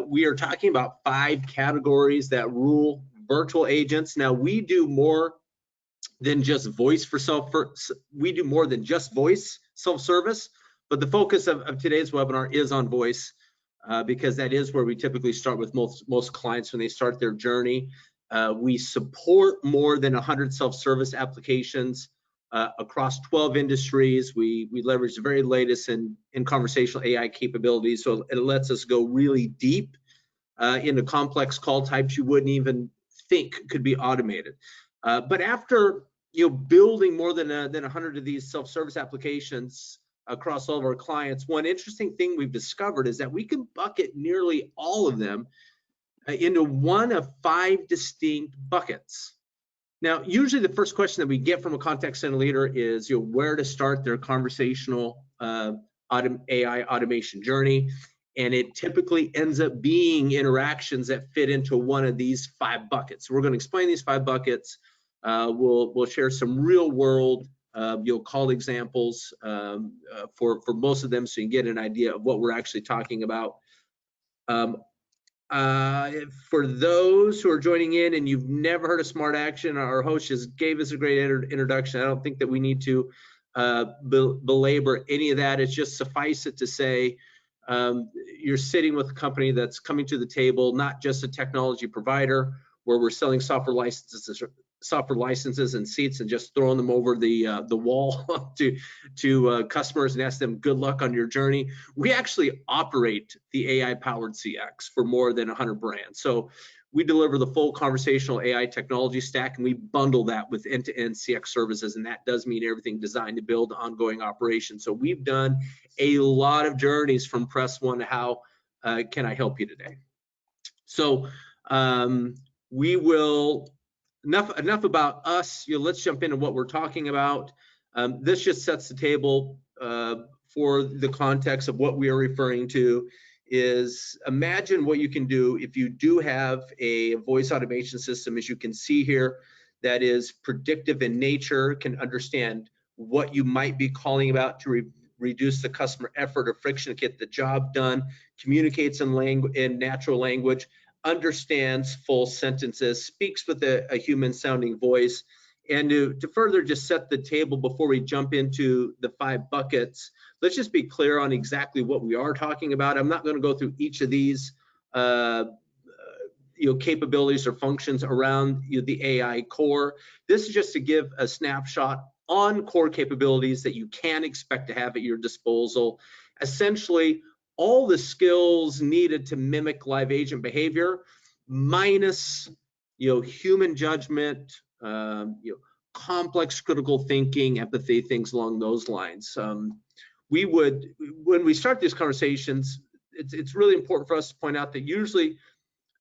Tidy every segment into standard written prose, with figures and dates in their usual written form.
We are talking about 5 categories that rule virtual agents. Now, we do more than just voice we do more than just voice self-service, but the focus of today's webinar is on voice because that is where we typically start with most clients when they start their journey. We support more than 100 self-service applications across 12 industries. We leverage the very latest in conversational AI capabilities, so it lets us go really deep into complex call types you wouldn't even think could be automated. But after building more than 100 of these self-service applications across all of our clients, one interesting thing we've discovered is that we can bucket nearly all of them into one of 5 distinct buckets. Now, usually the first question that we get from a contact center leader is where to start their conversational AI automation journey. And it typically ends up being interactions that fit into one of these 5 buckets. So we're going to explain these 5 buckets. We'll share some real world call examples for most of them, so you can get an idea of what we're actually talking about. For those who are joining in and you've never heard of Smart Action, our host just gave us a great introduction. I don't think that we need to belabor any of that. It's just suffice it to say you're sitting with a company that's coming to the table, not just a technology provider where we're selling software licenses and seats and just throwing them over the wall to customers and ask them good luck on your journey. We actually operate the AI-powered CX for more than 100 brands. So we deliver the full conversational AI technology stack, and we bundle that with end-to-end CX services, and that does mean everything designed to build ongoing operations. So we've done a lot of journeys from press 1 to how can I help you today. So we will enough about us. Let's jump into what we're talking about. This just sets the table for the context of what we are referring to. Is imagine what you can do if you do have a voice automation system, as you can see here, that is predictive in nature, can understand what you might be calling about to reduce the customer effort or friction to get the job done, communicates in natural language, understands full sentences, speaks with a human sounding voice. And to further just set the table before we jump into the 5 buckets, let's just be clear on exactly what we are talking about. I'm not going to go through each of these capabilities or functions around the AI core. This is just to give a snapshot on core capabilities that you can expect to have at your disposal. Essentially, all the skills needed to mimic live agent behavior, minus human judgment, complex critical thinking, empathy, things along those lines. When we start these conversations, it's really important for us to point out that usually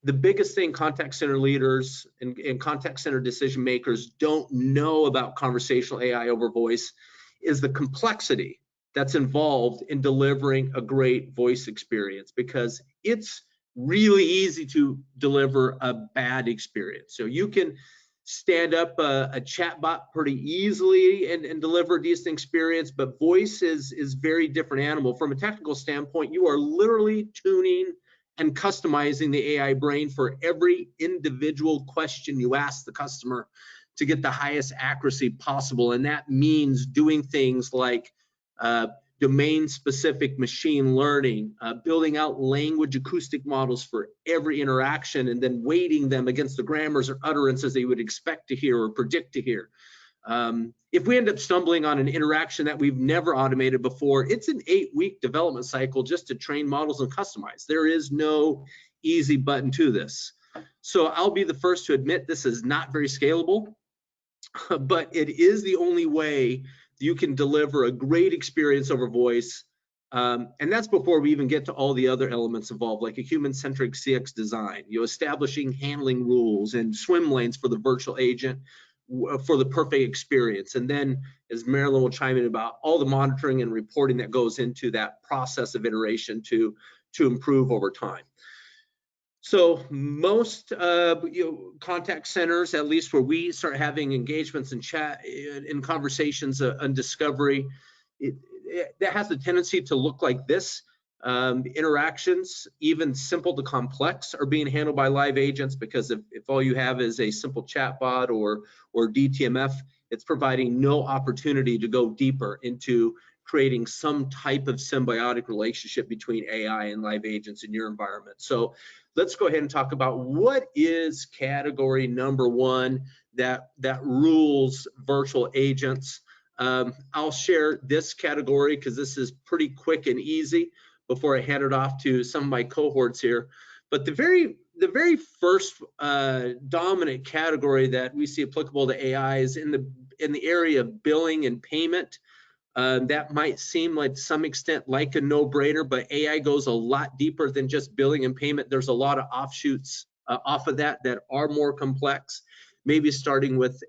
the biggest thing contact center leaders and contact center decision makers don't know about conversational AI over voice is the complexity that's involved in delivering a great voice experience, because it's really easy to deliver a bad experience. So you can stand up a chatbot pretty easily and deliver a decent experience, but voice is very different animal. From a technical standpoint, you are literally tuning and customizing the AI brain for every individual question you ask the customer to get the highest accuracy possible. And that means doing things like domain-specific machine learning, building out language acoustic models for every interaction, and then weighting them against the grammars or utterances that you would expect to hear or predict to hear. If we end up stumbling on an interaction that we've never automated before, it's an 8-week development cycle just to train models and customize. There is no easy button to this. So I'll be the first to admit this is not very scalable, but it is the only way you can deliver a great experience over voice. And that's before we even get to all the other elements involved, like a human-centric CX design, establishing handling rules and swim lanes for the virtual agent for the perfect experience. And then, as Marilyn will chime in about all the monitoring and reporting that goes into that process of iteration to improve over time. So most contact centers, at least where we start having engagements and chat in conversations and discovery, that has the tendency to look like this. Interactions, even simple to complex, are being handled by live agents, because if all you have is a simple chatbot or DTMF, it's providing no opportunity to go deeper into creating some type of symbiotic relationship between AI and live agents in your environment. So let's go ahead and talk about what is category number one that rules virtual agents. I'll share this category because this is pretty quick and easy before I hand it off to some of my cohorts here. But the very first dominant category that we see applicable to AI is in the area of billing and payment. That might seem like to some extent like a no-brainer, but AI goes a lot deeper than just billing and payment. There's a lot of offshoots off of that are more complex. Maybe starting with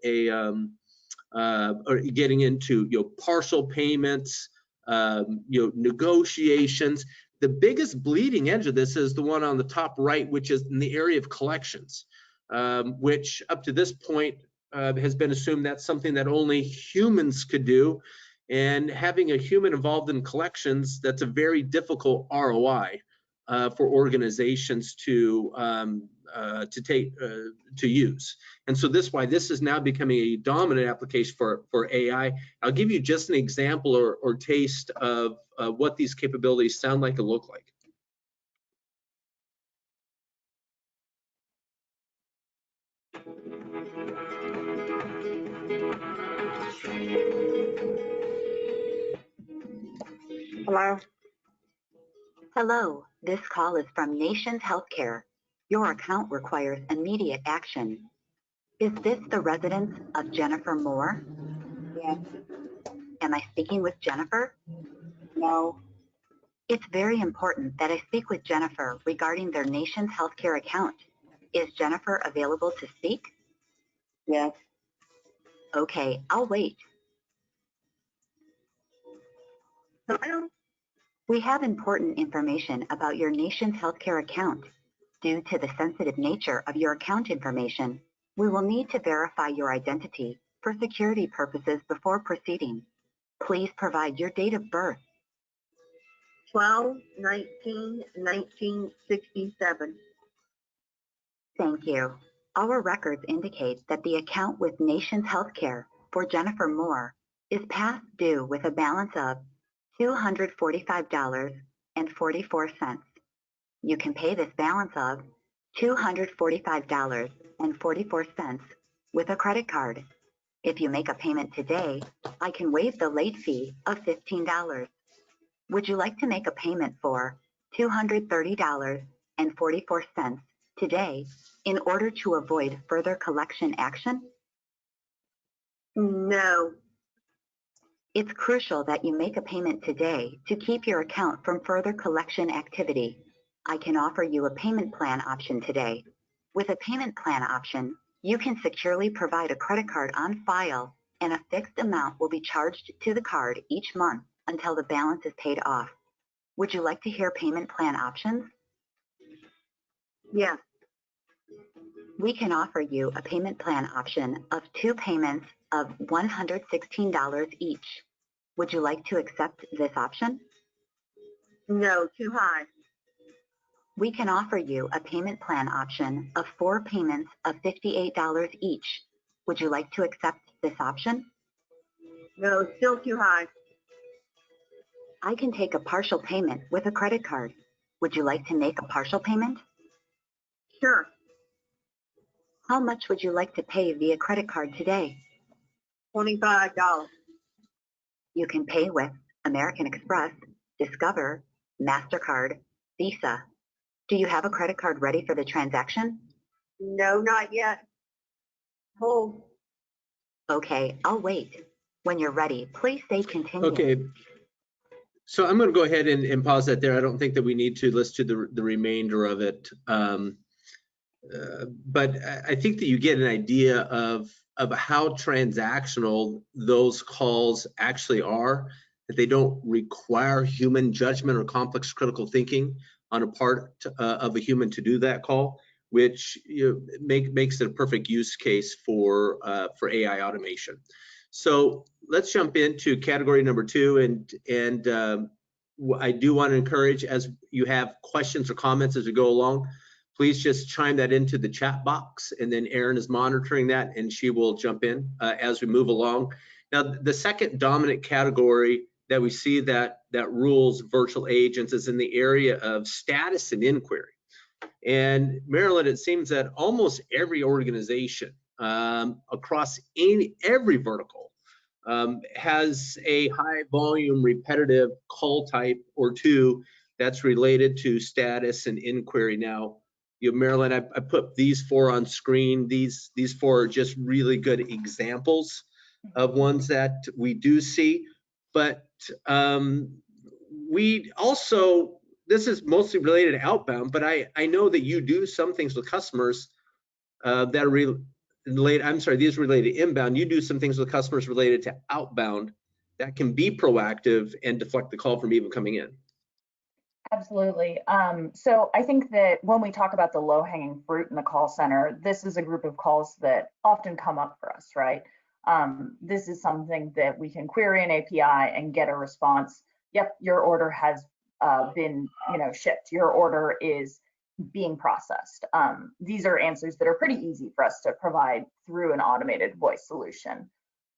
or getting into partial payments, negotiations. The biggest bleeding edge of this is the one on the top right, which is in the area of collections, which up to this point has been assumed that's something that only humans could do. And having a human involved in collections, that's a very difficult ROI for organizations to use. And so this is now becoming a dominant application for AI. I'll give you just an example or taste of what these capabilities sound like and look like. Hello? Hello, this call is from Nations Healthcare. Your account requires immediate action. Is this the residence of Jennifer Moore? Yes. Am I speaking with Jennifer? No. It's very important that I speak with Jennifer regarding their Nations Healthcare account. Is Jennifer available to speak? Yes. Okay, I'll wait. Hello? We have important information about your Nations Healthcare account. Due to the sensitive nature of your account information, we will need to verify your identity for security purposes before proceeding. Please provide your date of birth. 12/19/1967. Thank you. Our records indicate that the account with Nations Healthcare for Jennifer Moore is past due with a balance of $245.44. You can pay this balance of $245.44 with a credit card. If you make a payment today, I can waive the late fee of $15. Would you like to make a payment for $230.44 today in order to avoid further collection action? No. It's crucial that you make a payment today to keep your account from further collection activity. I can offer you a payment plan option today. With a payment plan option, you can securely provide a credit card on file, and a fixed amount will be charged to the card each month until the balance is paid off. Would you like to hear payment plan options? Yes. We can offer you a payment plan option of 2 payments of $116 each. Would you like to accept this option? No, too high. We can offer you a payment plan option of 4 payments of $58 each. Would you like to accept this option? No, still too high. I can take a partial payment with a credit card. Would you like to make a partial payment? Sure. How much would you like to pay via credit card today? $25. You can pay with American Express, Discover, MasterCard, Visa. Do you have a credit card ready for the transaction? No, not yet. Hold. Okay, I'll wait. When you're ready, please say continue. Okay. So I'm going to go ahead and pause that there. I don't think that we need to list to the remainder of it. But I think that you get an idea of how transactional those calls actually are, that they don't require human judgment or complex critical thinking on a part of a human to do that call, which makes it a perfect use case for AI automation. So let's jump into category number 2, and I do want to encourage, as you have questions or comments as we go along, please just chime that into the chat box, and then Erin is monitoring that and she will jump in as we move along. Now, the second dominant category that we see that rules virtual agents is in the area of status and inquiry. And Marilyn, it seems that almost every organization across every vertical has a high volume repetitive call type or two that's related to status and inquiry. Now, Marilyn, I put these four on screen. These four are just really good examples of ones that we do see, but we also, this is mostly related to outbound, but I know that you do some things with customers that are related, I'm sorry, these are related to inbound. You do some things with customers related to outbound that can be proactive and deflect the call from even coming in. Absolutely. So I think that when we talk about the low-hanging fruit in the call center, this is a group of calls that often come up for us, right? This is something that we can query an API and get a response. Yep, your order has been, shipped. Your order is being processed. These are answers that are pretty easy for us to provide through an automated voice solution.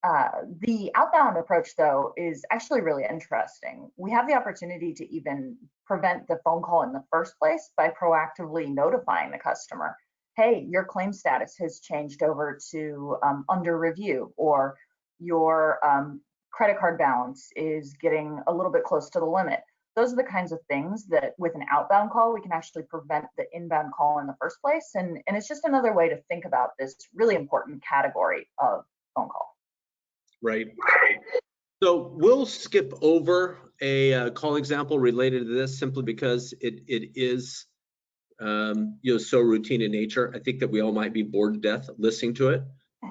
The outbound approach, though, is actually really interesting. We have the opportunity to even prevent the phone call in the first place by proactively notifying the customer, hey, your claim status has changed over to under review, or your credit card balance is getting a little bit close to the limit. Those are the kinds of things that with an outbound call, we can actually prevent the inbound call in the first place. And it's just another way to think about this really important category of phone call. Right. So we'll skip over a call example related to this simply because it is so routine in nature. I think that we all might be bored to death listening to it,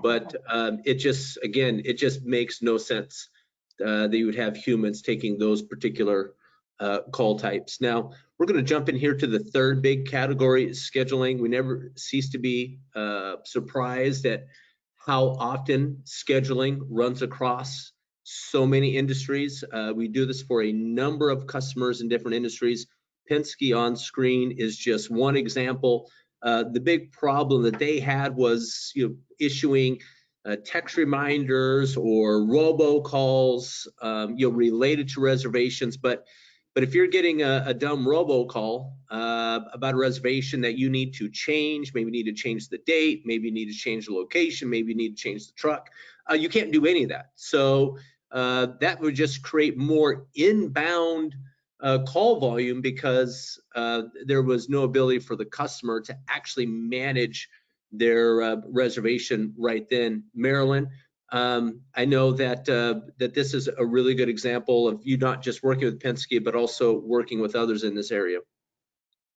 but it just makes no sense that you would have humans taking those particular call types. Now we're going to jump in here to the third big category, scheduling. We never cease to be surprised at how often scheduling runs across so many industries. We do this for a number of customers in different industries. Penske on screen is just one example. The big problem that they had was issuing text reminders or robocalls related to reservations, but if you're getting a dumb robocall about a reservation that you need to change, maybe need to change the date, maybe you need to change the location, maybe you need to change the truck, you can't do any of that. So that would just create more inbound call volume because there was no ability for the customer to actually manage their reservation right then. Marilyn, I know that this is a really good example of you not just working with Penske, but also working with others in this area.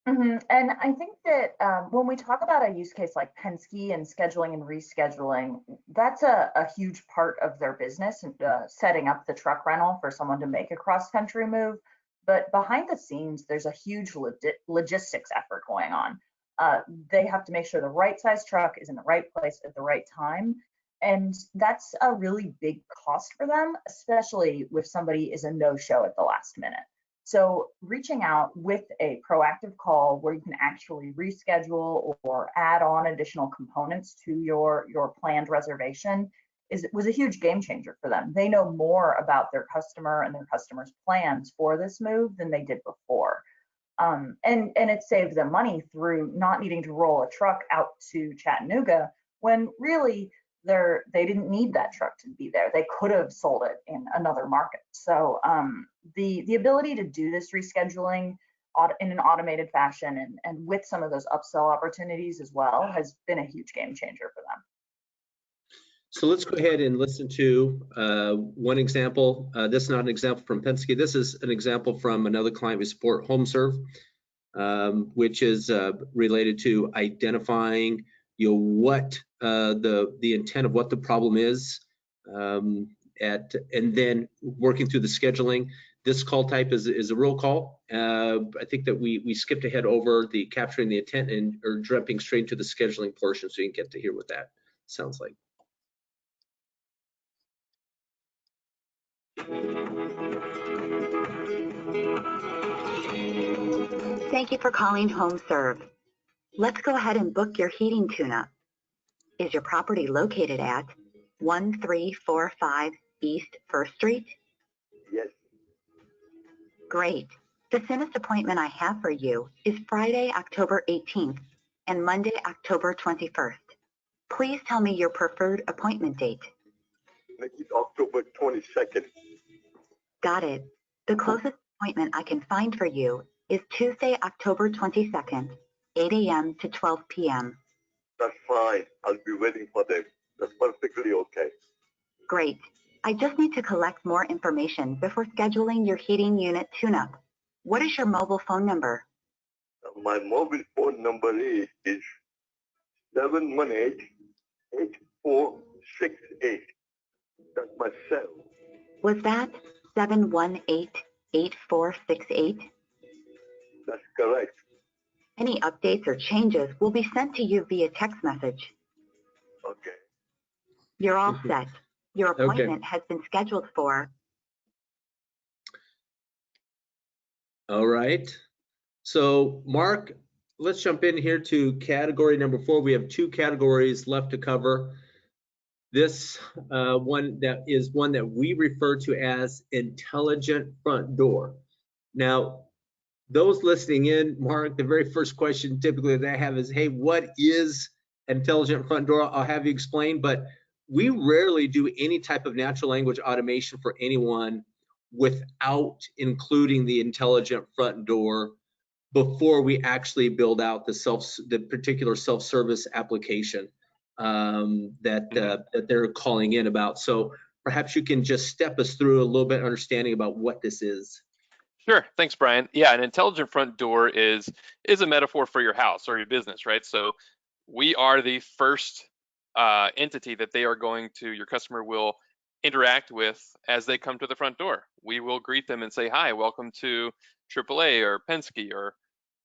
And I think that when we talk about a use case like Penske and scheduling and rescheduling, that's a huge part of their business, and setting up the truck rental for someone to make a cross-country move. But behind the scenes, there's a huge logistics effort going on. They have to make sure the right size truck is in the right place at the right time. And that's a really big cost for them, especially if somebody is a no-show at the last minute. So reaching out with a proactive call where you can actually reschedule or add on additional components to your planned reservation was a huge game changer for them. They know more about their customer and their customer's plans for this move than they did before. And it saved them money through not needing to roll a truck out to Chattanooga when really they didn't need that truck to be there. They could have sold it in another market. So the ability to do this rescheduling in an automated fashion and with some of those upsell opportunities as well has been a huge game changer for them. So let's go ahead and listen to one example. This is not an example from Penske. This is an example from another client we support, HomeServe, which is related to identifying what the intent of what the problem is, and then working through the scheduling. This call type is a real call. I think that we skipped ahead over the capturing the intent or jumping straight into the scheduling portion, so you can get to hear what that sounds like. thank you for calling HomeServe. Let's go ahead and book your heating tune-up. Is your property located at 1345 East 1st Street? Yes. Great. The soonest appointment I have for you is Friday, October 18th and Monday, October 21st. Please tell me your preferred appointment date. Make it October 22nd. Got it. The closest appointment I can find for you is Tuesday, October 22nd, 8 a.m. to 12 p.m. That's fine. I'll be waiting for them. That's perfectly okay. Great. I just need to collect more information before scheduling your heating unit tune-up. What is your mobile phone number? My mobile phone number is 718-8468. That's my cell. Was that 718-8468? That's correct. Any updates or changes will be sent to you via text message. Okay. You're all set. Your appointment has been scheduled for. All right. So Mark, let's jump in here to category number 4. We have 2 categories left to cover. This one that we refer to as intelligent front door. Now, those listening in, Mark, the very first question typically they have is, hey, what is intelligent front door? I'll have you explain, but we rarely do any type of natural language automation for anyone without including the intelligent front door before we actually build out the particular self-service application that they're calling in about. So perhaps you can just step us through a little bit of understanding about what this is. Sure. Thanks, Brian. Yeah, an intelligent front door is a metaphor for your house or your business, right? So we are the first entity that your customer will interact with as they come to the front door. We will greet them and say, hi, welcome to AAA or Penske, or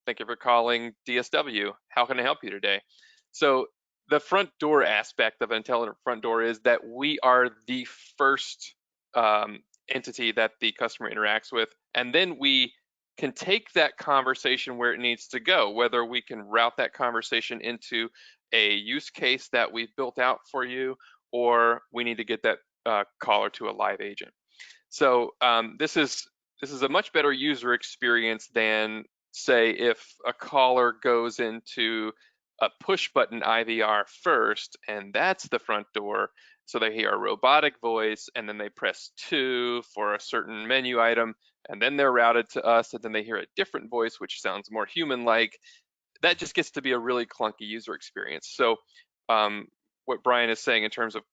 thank you for calling DSW. How can I help you today? So the front door aspect of an intelligent front door is that we are the first entity that the customer interacts with, and then we can take that conversation where it needs to go, whether we can route that conversation into a use case that we've built out for you, or we need to get that caller to a live agent. So this is a much better user experience than, say, if a caller goes into a push button IVR first, and that's the front door. So they hear a robotic voice, and then they press 2 for a certain menu item, and then they're routed to us, and then they hear a different voice, which sounds more human-like. That just gets to be a really clunky user experience. So what Brian is saying in terms of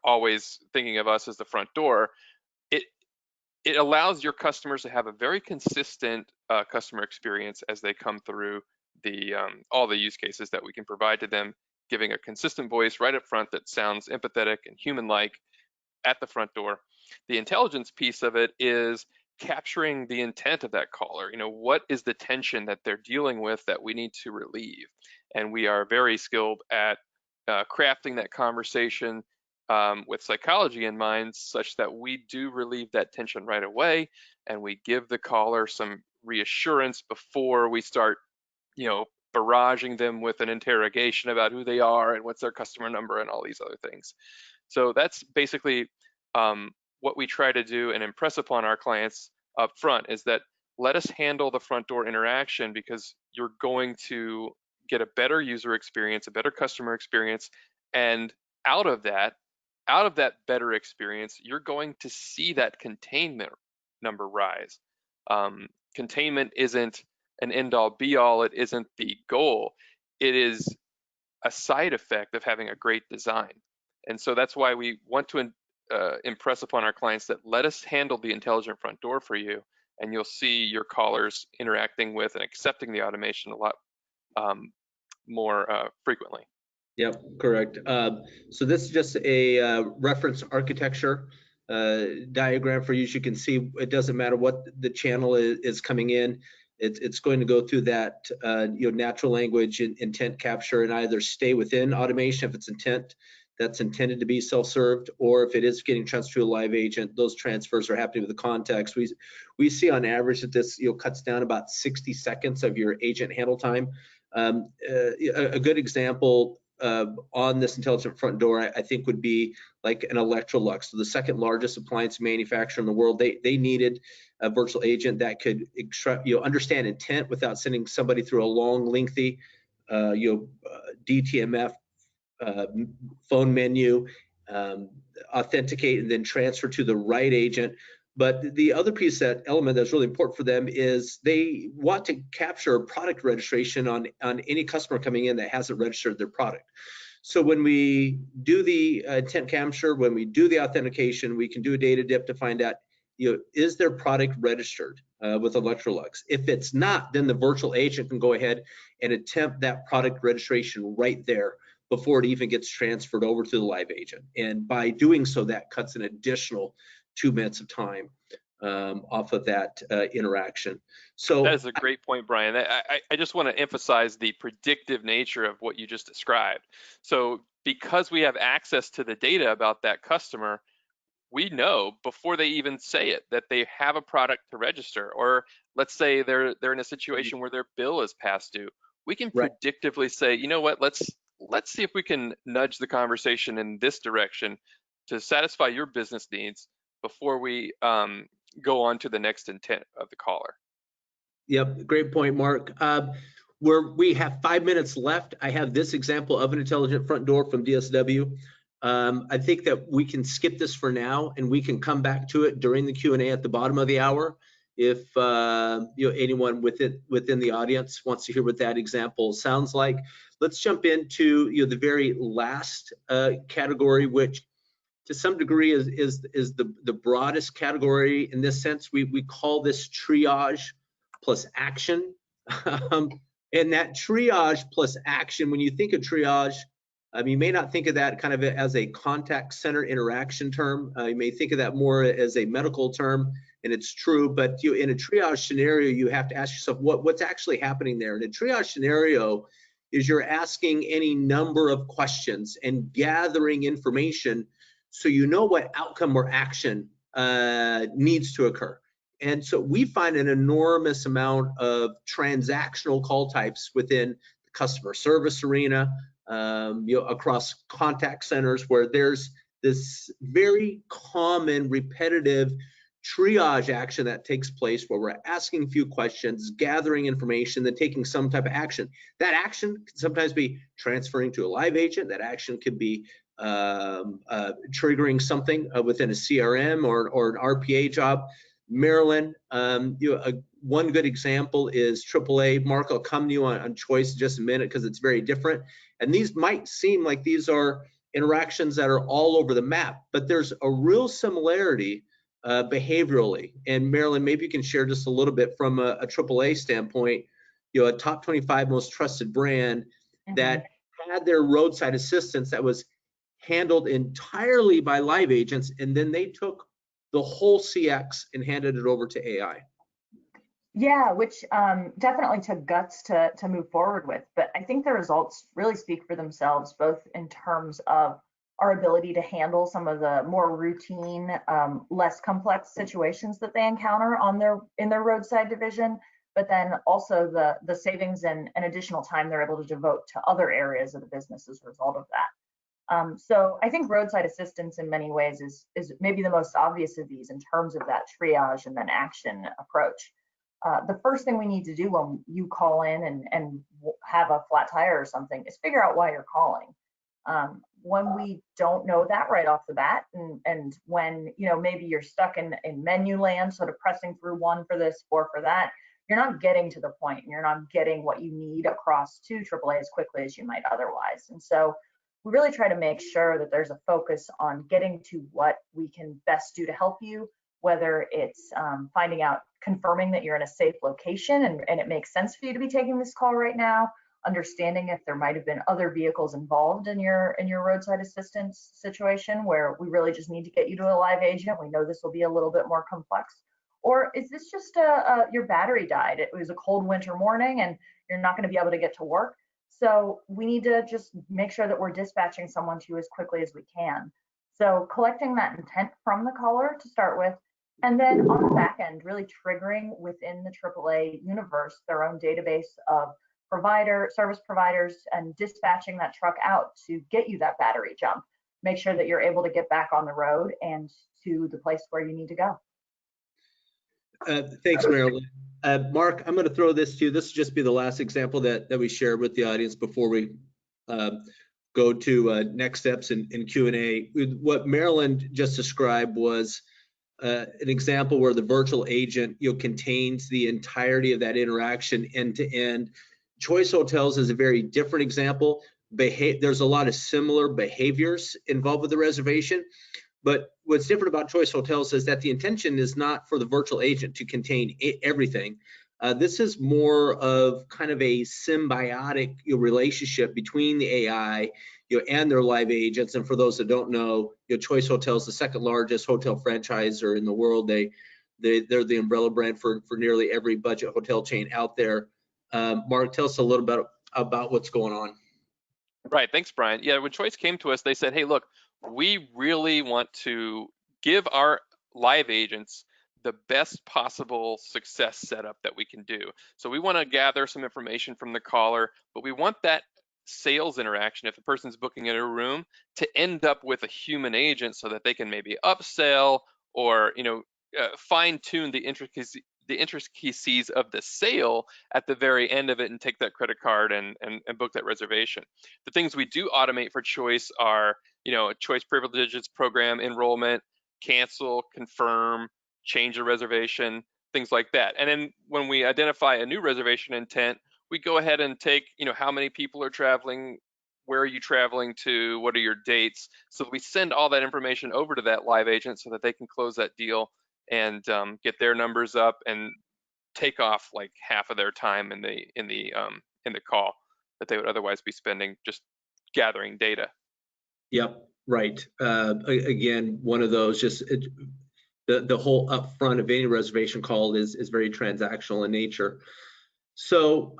always thinking of us as the front door, it allows your customers to have a very consistent customer experience as they come through all the use cases that we can provide to them, giving a consistent voice right up front that sounds empathetic and human-like at the front door. The intelligence piece of it is capturing the intent of that caller. What is the tension that they're dealing with that we need to relieve? And we are very skilled at crafting that conversation with psychology in mind, such that we do relieve that tension right away, and we give the caller some reassurance before we start barraging them with an interrogation about who they are and what's their customer number and all these other things. So that's basically what we try to do and impress upon our clients up front, is that let us handle the front door interaction, because you're going to get a better user experience, a better customer experience, and out of that better experience, you're going to see that containment number rise. Containment isn't an end-all be-all. It isn't the goal. It is a side effect of having a great design. And so that's why we want to impress upon our clients that let us handle the intelligent front door for you, and you'll see your callers interacting with and accepting the automation a lot more frequently. Yep, correct. So this is just a reference architecture diagram for you. As you can see, it doesn't matter what the channel is coming in. It's going to go through that natural language intent capture and either stay within automation if it's intent that's intended to be self-served, or if it is getting transferred to a live agent, those transfers are happening with the context. We see on average that this cuts down about 60 seconds of your agent handle time. A good example on this intelligent front door, I think, would be like an Electrolux, so the second largest appliance manufacturer in the world. They needed a virtual agent that could understand intent without sending somebody through a long, lengthy DTMF phone menu, authenticate, and then transfer to the right agent. But the other piece, that element that's really important for them, is they want to capture product registration on any customer coming in that hasn't registered their product. So when we do the intent capture, when we do the authentication, we can do a data dip to find out, is their product registered with Electrolux? If it's not, then the virtual agent can go ahead and attempt that product registration right there before it even gets transferred over to the live agent. And by doing so, that cuts an additional 2 minutes of time off of that interaction. So that is a great point, Brian. I just want to emphasize the predictive nature of what you just described. So because we have access to the data about that customer, we know before they even say it that they have a product to register, or let's say they're in a situation where their bill is past due. We can predictively say, you know what, let's see if we can nudge the conversation in this direction to satisfy your business needs before we go on to the next intent of the caller. Yep, great point, Mark. We have 5 minutes left. I have this example of an intelligent front door from DSW. I think that we can skip this for now, and we can come back to it during the Q&A at the bottom of the hour if anyone within the audience wants to hear what that example sounds like. Let's jump into the very last category, which to some degree is the broadest category in this sense. We call this triage plus action. And that triage plus action, when you think of triage, you may not think of that kind of as a contact center interaction term. You may think of that more as a medical term, and it's true. But in a triage scenario, you have to ask yourself what's actually happening there. In a triage scenario, is you're asking any number of questions and gathering information so you know what outcome or action needs to occur. And so we find an enormous amount of transactional call types within the customer service arena, across contact centers, where there's this very common repetitive triage action that takes place, where we're asking a few questions, gathering information, then taking some type of action. That action can sometimes be transferring to a live agent. That action could be triggering something within a CRM or an RPA job. Marilyn, one good example is AAA. Mark, I'll come to you on choice in just a minute because it's very different. And these might seem like these are interactions that are all over the map, but there's a real similarity behaviorally. And Marilyn, maybe you can share just a little bit from a AAA standpoint, a top 25 most trusted brand that had their roadside assistance that was handled entirely by live agents, and then they took the whole CX and handed it over to AI. Yeah, which definitely took guts to move forward with. But I think the results really speak for themselves, both in terms of our ability to handle some of the more routine, less complex situations that they encounter in their roadside division, but then also the savings and additional time they're able to devote to other areas of the business as a result of that. So I think roadside assistance in many ways is maybe the most obvious of these in terms of that triage and then action approach. The first thing we need to do when you call in and have a flat tire or something is figure out why you're calling. When we don't know that right off the bat, and when maybe you're stuck in menu land, sort of pressing through one for this, four for that, you're not getting to the point, and you're not getting what you need across to AAA as quickly as you might otherwise. And so we really try to make sure that there's a focus on getting to what we can best do to help you, whether it's confirming that you're in a safe location and it makes sense for you to be taking this call right now, understanding if there might have been other vehicles involved in your roadside assistance situation where we really just need to get you to a live agent. We know this will be a little bit more complex. Or is this just your battery died? It was a cold winter morning and you're not going to be able to get to work. So we need to just make sure that we're dispatching someone to you as quickly as we can. So collecting that intent from the caller to start with, and then on the back end, really triggering within the AAA universe their own database of service providers, and dispatching that truck out to get you that battery jump. Make sure that you're able to get back on the road and to the place where you need to go. Thanks, Marilyn. Mark, I'm going to throw this to you. This will just be the last example that we share with the audience before we go to next steps in Q&A. What Marilyn just described was an example where the virtual agent contains the entirety of that interaction end to end. Choice Hotels is a very different example. There's a lot of similar behaviors involved with the reservation, but what's different about Choice Hotels is that the intention is not for the virtual agent to contain everything. This is more of kind of a symbiotic relationship between the AI and their live agents. And for those that don't know, Choice Hotels, the second largest hotel franchisor in the world. They're the umbrella brand for nearly every budget hotel chain out there. Mark, tell us a little bit about what's going on. Right, thanks, Brian. Yeah, when Choice came to us, they said, hey, look, we really want to give our live agents the best possible success setup that we can do. So we want to gather some information from the caller, but we want that sales interaction, if the person's booking in a room, to end up with a human agent so that they can maybe upsell or fine tune the intricacies of the sale at the very end of it and take that credit card and book that reservation. The things we do automate for Choice are, Choice privileges program enrollment, cancel, confirm, change a reservation, things like that. And then when we identify a new reservation intent, we go ahead and take, how many people are traveling, where are you traveling to, what are your dates? So we send all that information over to that live agent so that they can close that deal and get their numbers up and take off like half of their time in the call that they would otherwise be spending just gathering data. Yep, right. Again, one of those, just the whole upfront of any reservation call is very transactional in nature. So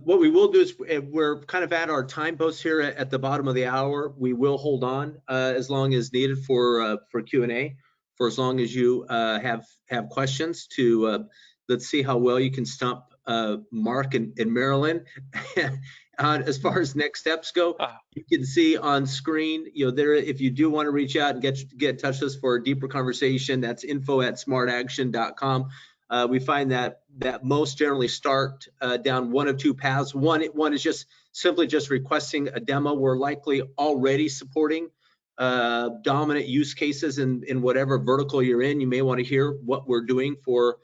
what we will do is we're kind of at our time post here at the bottom of the hour. We will hold on as long as needed for Q&A, for as long as you have questions to let's see how well you can stump Mark and Marilyn. As far as next steps go, you can see on screen, there, if you do want to reach out and get in touch with us for a deeper conversation, that's info@smartaction.com. We find that most generally start down one of two paths. One is just simply just requesting a demo. We're likely already supporting dominant use cases in whatever vertical you're in. You may want to hear what we're doing for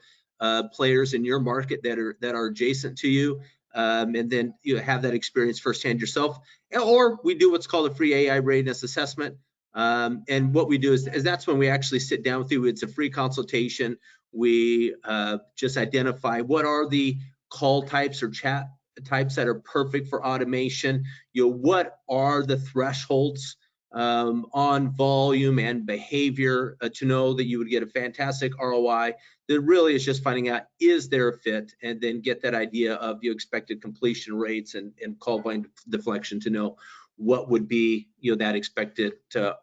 players in your market that are adjacent to you, and then you have that experience firsthand yourself. Or we do what's called a free AI readiness assessment. And what we do is that's when we actually sit down with you. It's a free consultation. We just identify what are the call types or chat types that are perfect for automation. What are the thresholds on volume and behavior to know that you would get a fantastic ROI. That really is just finding out, is there a fit, and then get that idea of your expected completion rates and call volume deflection to know what would be that expected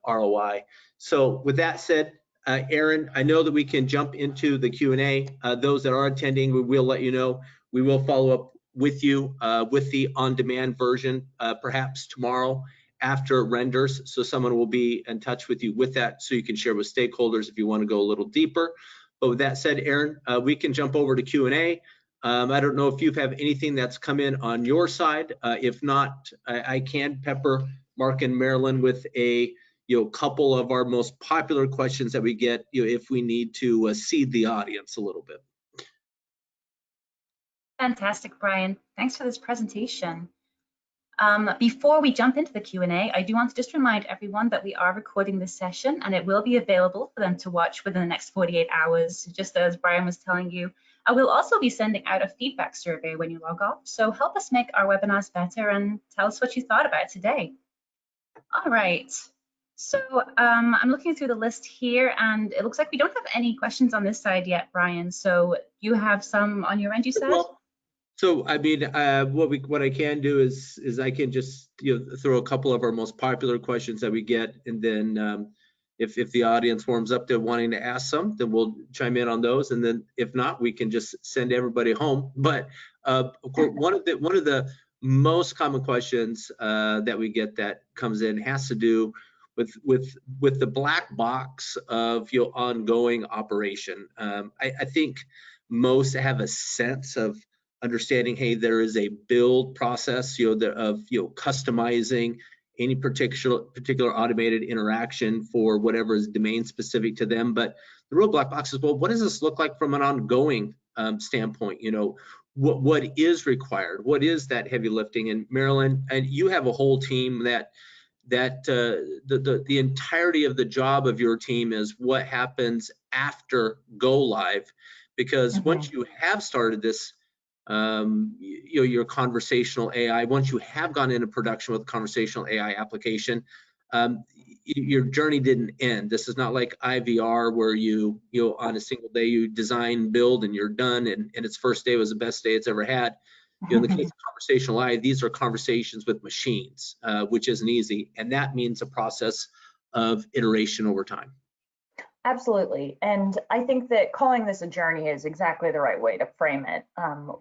ROI. So with that said, Aaron, I know that we can jump into the Q&A. Those that are attending, we will let you know. We will follow up with you with the on-demand version, perhaps tomorrow after it renders. So someone will be in touch with you with that, so you can share with stakeholders if you want to go a little deeper. But with that said, Aaron, we can jump over to Q&A. I don't know if you have anything that's come in on your side. If not, I can pepper Mark and Marilyn with a couple of our most popular questions that we get if we need to seed the audience a little bit. Fantastic, Brian. Thanks for this presentation. Before we jump into the Q&A, I do want to just remind everyone that we are recording this session and it will be available for them to watch within the next 48 hours, just as Brian was telling you. I will also be sending out a feedback survey when you log off, so help us make our webinars better and tell us what you thought about today. All right, so I'm looking through the list here and it looks like we don't have any questions on this side yet, Brian, so you have some on your end, you said? So I mean, what I can do is I can just throw a couple of our most popular questions that we get, and then if the audience warms up to wanting to ask some, then we'll chime in on those, and then if not, we can just send everybody home. But of course, one of the most common questions that we get that comes in has to do with the black box of your ongoing operation. I think most have a sense of understanding, hey, there is a build process, of customizing any particular automated interaction for whatever is domain specific to them. But the real black box is, well, what does this look like from an ongoing standpoint? What is required? What is that heavy lifting? And Marilyn, and you have a whole team that the entirety of the job of your team is what happens after go live, because once you have started this, your conversational AI, once you have gone into production with a conversational AI application, your journey didn't end. This is not like IVR where you on a single day you design, build, and you're done, and its first day was the best day it's ever had. In the case of conversational AI, these are conversations with machines, which isn't easy, and that means a process of iteration over time. Absolutely. And I think that calling this a journey is exactly the right way to frame it.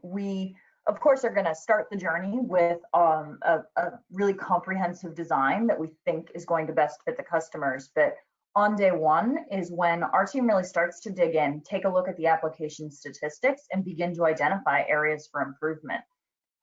We, of course, are going to start the journey with a really comprehensive design that we think is going to best fit the customers. But on day one is when our team really starts to dig in, take a look at the application statistics, and begin to identify areas for improvement.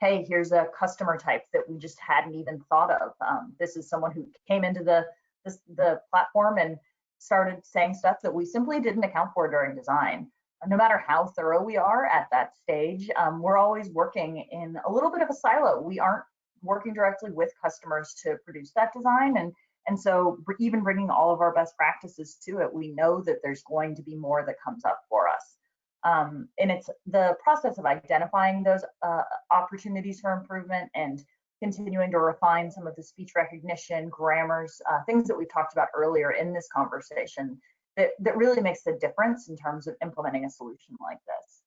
Hey, here's a customer type that we just hadn't even thought of. This is someone who came into the platform and started saying stuff that we simply didn't account for during design. No matter how thorough we are at that stage, we're always working in a little bit of a silo. We aren't working directly with customers to produce that design. And so even bringing all of our best practices to it, we know that there's going to be more that comes up for us. And it's the process of identifying those opportunities for improvement and continuing to refine some of the speech recognition, grammars, things that we talked about earlier in this conversation that really makes the difference in terms of implementing a solution like this.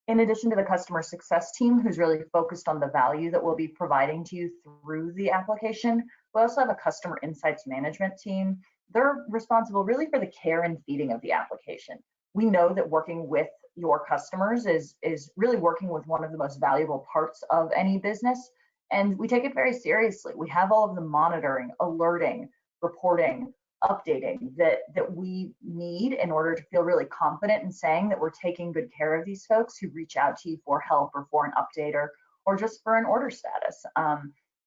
In addition to the customer success team, who's really focused on the value that we'll be providing to you through the application, we also have a customer insights management team. They're responsible really for the care and feeding of the application. We know that working with your customers is really working with one of the most valuable parts of any business. And we take it very seriously. We have all of the monitoring, alerting, reporting, updating that we need in order to feel really confident in saying that we're taking good care of these folks who reach out to you for help or for an update or just for an order status.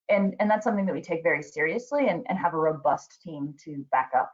And that's something that we take very seriously and have a robust team to back up